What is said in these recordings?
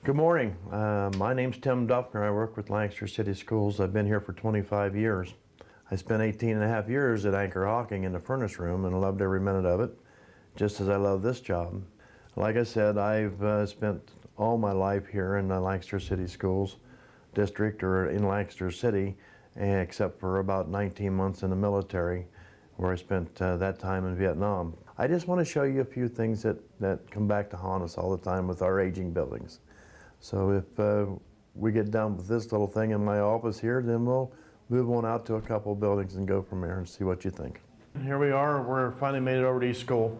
Good morning. My name's Tim Dufner. I work with Lancaster City Schools. I've been here for 25 years. I spent 18 and a half years at Anchor Hocking in the furnace room and loved every minute of it, just as I love this job. Like I said, I've spent all my life here in the Lancaster City Schools district or in Lancaster City, except for about 19 months in the military, where I spent that time in Vietnam. I just want to show you a few things that come back to haunt us all the time with our aging buildings. So if we get done with this little thing in my office here, then we'll move on out to a couple of buildings and go from there and see what you think. Here we are. We're finally made it over to East School.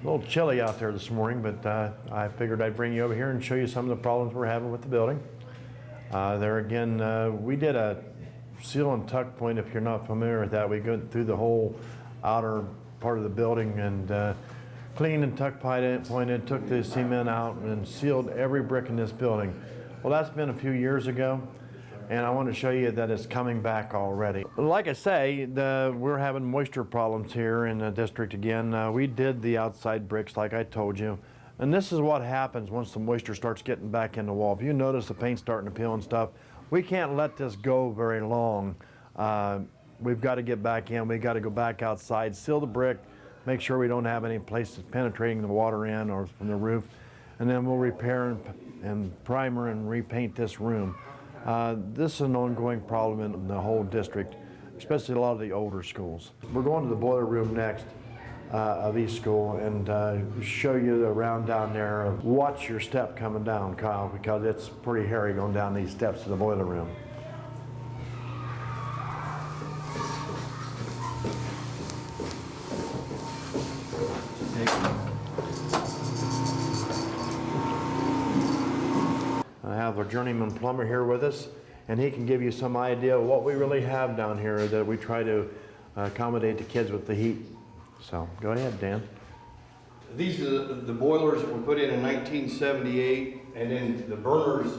A little chilly out there this morning, but I figured I'd bring you over here and show you some of the problems we're having with the building. There again, we did a seal and tuck point. If you're not familiar with that, we go through the whole outer part of the building and cleaned and tuck pointed, took the cement out and sealed every brick in this building. Well, that's been a few years ago, and I want to show you that it's coming back already. Like I say, we're having moisture problems here in the district again. We did the outside bricks like I told you, and this is what happens once the moisture starts getting back in the wall. If you notice the paint starting to peel and stuff, we can't let this go very long. We've got to get back in, we've got to go back outside, seal the brick, make sure we don't have any places penetrating the water in or from the roof, and then we'll repair and primer and repaint this room. This is an ongoing problem in the whole district, especially a lot of the older schools. We're going to the boiler room next of East School and show you the round down there. Watch your step coming down, Kyle, because it's pretty hairy going down these steps to the boiler room. I have a journeyman plumber here with us, and he can give you some idea of what we really have down here that we try to accommodate the kids with the heat. So go ahead, Dan. These are the boilers that were put in 1978, and then the burners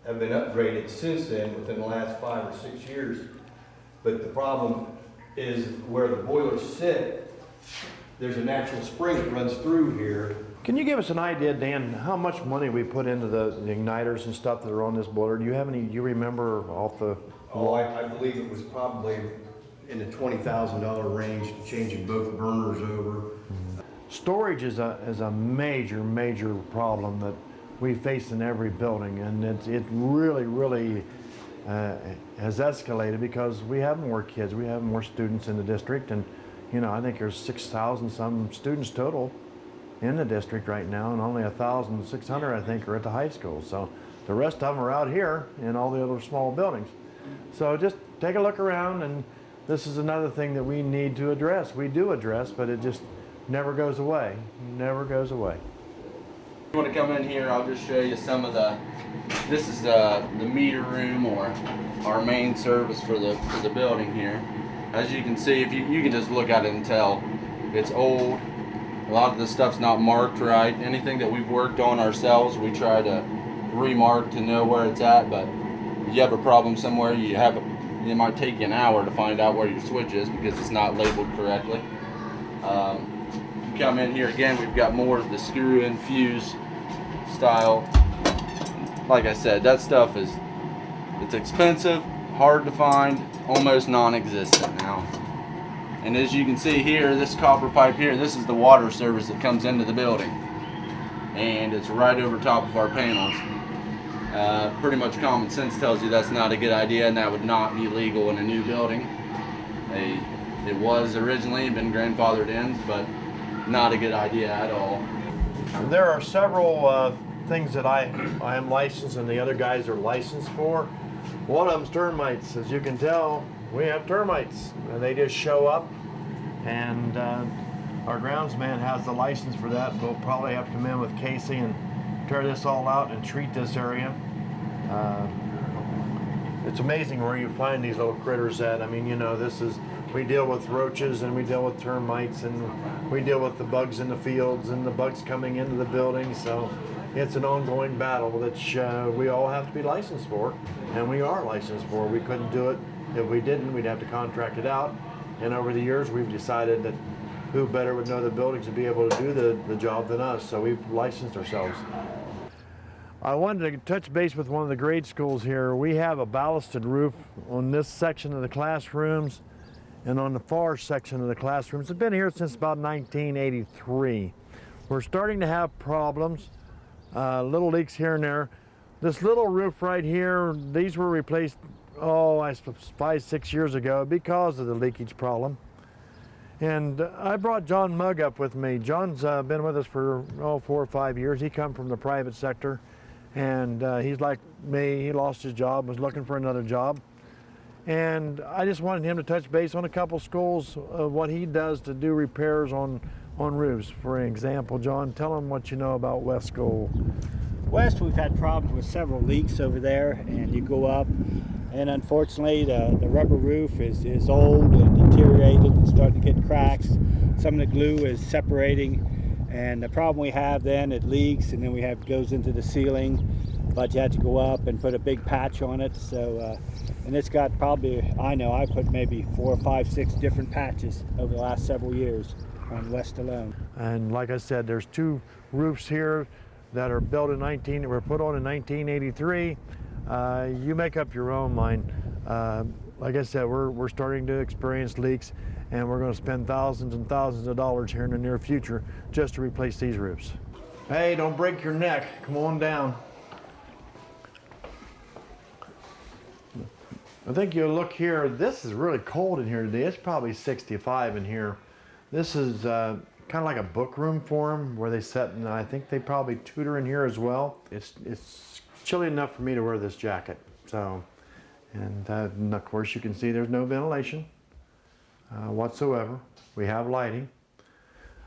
have been upgraded since then within the last 5 or 6 years. But the problem is where the boilers sit, there's a natural spring that runs through here. Can you give us an idea, Dan, how much money we put into the igniters and stuff that are on this boiler? Do you remember off the... Oh, I believe it was probably in the $20,000 range, changing both burners over. Storage is a major problem that we face in every building, and it really has escalated because we have more kids, we have more students in the district, and you know, I think there's 6,000 some students total in the district right now, and only 1,600 I think are at the high school. So the rest of them are out here in all the other small buildings. So just take a look around, and this is another thing that we need to address. We do address, but it just never goes away. Never goes away. If you want to come in here, I'll just show you some of this is the meter room, or our main service for the building here. As you can see, if you can just look at it and tell it's old. A lot of the stuff's not marked right. Anything that we've worked on ourselves, we try to remark to know where it's at. But if you have a problem somewhere, it might take you an hour to find out where your switch is because it's not labeled correctly. Come in here again, we've got more of the screw and fuse style. Like I said, that stuff it's expensive, hard to find, almost non-existent now. And as you can see here, this copper pipe here, this is the water service that comes into the building. And it's right over top of our panels. Pretty much common sense tells you that's not a good idea, and that would not be legal in a new building. It was originally been grandfathered in, but not a good idea at all. There are several things that I am licensed and the other guys are licensed for. One of them's termites. As you can tell, we have termites. They just show up, and our groundsman has the license for that. We'll probably have to come in with Casey and tear this all out and treat this area. It's amazing where you find these little critters at. I mean, you know, we deal with roaches and we deal with termites and we deal with the bugs in the fields and the bugs coming into the building. So it's an ongoing battle that we all have to be licensed for, and we are licensed for. We couldn't do it if we didn't. We'd have to contract it out. And over the years, we've decided that who better would know the buildings to be able to do the job than us, so we've licensed ourselves. I wanted to touch base with one of the grade schools here. We have a ballasted roof on this section of the classrooms and on the far section of the classrooms. It's been here since about 1983. We're starting to have problems, little leaks here and there. This little roof right here, these were replaced, I suppose 5-6 years ago because of the leakage problem. And I brought John Mugg up with me. John's been with us for 4 or 5 years. He come from the private sector, and he's like me. He lost his job, was looking for another job. And I just wanted him to touch base on a couple schools, what he does to do repairs on roofs. For example, John, tell him what you know about West School. West, we've had problems with several leaks over there, and you go up, and unfortunately the rubber roof is old and deteriorated and starting to get cracks. Some of the glue is separating, and the problem we have then, it leaks, and then goes into the ceiling, but you have to go up and put a big patch on it. So and it's got probably, I put maybe 4, 5, 6 different patches over the last several years on West alone. And like I said, there's 2 roofs here that are built in were put on in 1983. You make up your own mind. Like I said, we're starting to experience leaks, and we're going to spend thousands and thousands of dollars here in the near future just to replace these roofs. Hey, don't break your neck. Come on down. I think you'll look here. This is really cold in here today. It's probably 65 in here. This is kind of like a book room for them where they sit, and I think they probably tutor in here as well. It's chilly enough for me to wear this jacket. So, and of course you can see there's no ventilation whatsoever. We have lighting.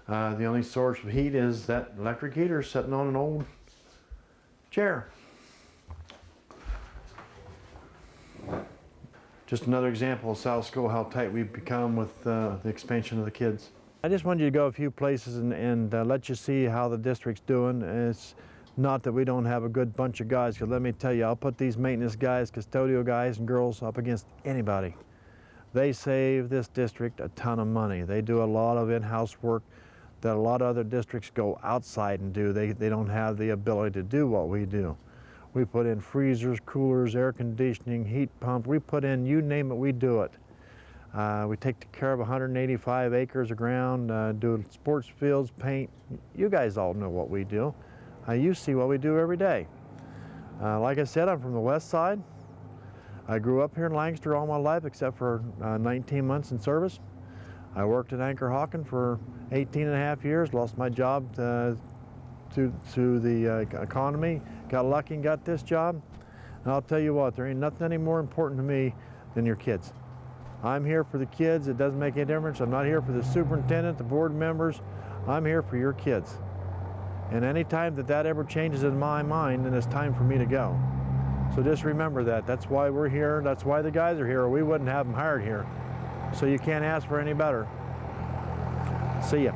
The only source of heat is that electric heater sitting on an old chair. Just another example of South School, how tight we've become with the expansion of the kids. I just wanted you to go a few places and let you see how the district's doing. It's not that we don't have a good bunch of guys, because let me tell you, I'll put these maintenance guys, custodial guys and girls up against anybody. They save this district a ton of money. They do a lot of in-house work that a lot of other districts go outside and do. They don't have the ability to do what we do. We put in freezers, coolers, air conditioning, heat pump. We put in, you name it, we do it. We take care of 185 acres of ground, do sports fields, paint. You guys all know what we do. You see what we do every day. Like I said, I'm from the west side. I grew up here in Lancaster all my life except for 19 months in service. I worked at Anchor Hocking for 18 and a half years, lost my job to the economy, got lucky and got this job. And I'll tell you what, there ain't nothing any more important to me than your kids. I'm here for the kids. It doesn't make any difference. I'm not here for the superintendent, the board members. I'm here for your kids. And anytime that ever changes in my mind, then it's time for me to go. So just remember that. That's why we're here. That's why the guys are here, or we wouldn't have them hired here. So you can't ask for any better. See ya.